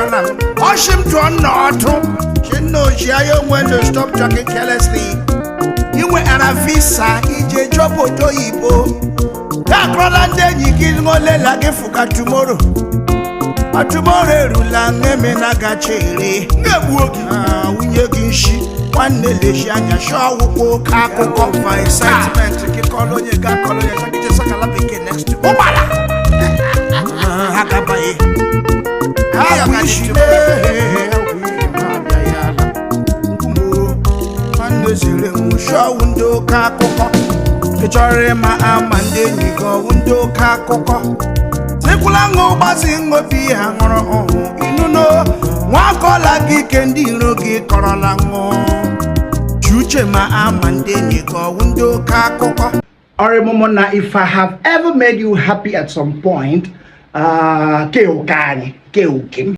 Ghana. Oshim to Noto. She knows she when to stop talking carelessly. You were at a visa, EJ Jobo Toyibo. That brother then you kill more like a fuka tomorrow. A tomorrow, Rulang, Menagacheli. Nebuki, Winyagishi. One nation, your show will caco by excitement to kick all on your got color. I just a lapin next to Obala. Hakabai. I wish you show window caco. Picture my arm and then you go window caco. Sekulango basing of the hanger. You know, one call like candy rogi corolango. Momona, if I have ever made you happy at some point,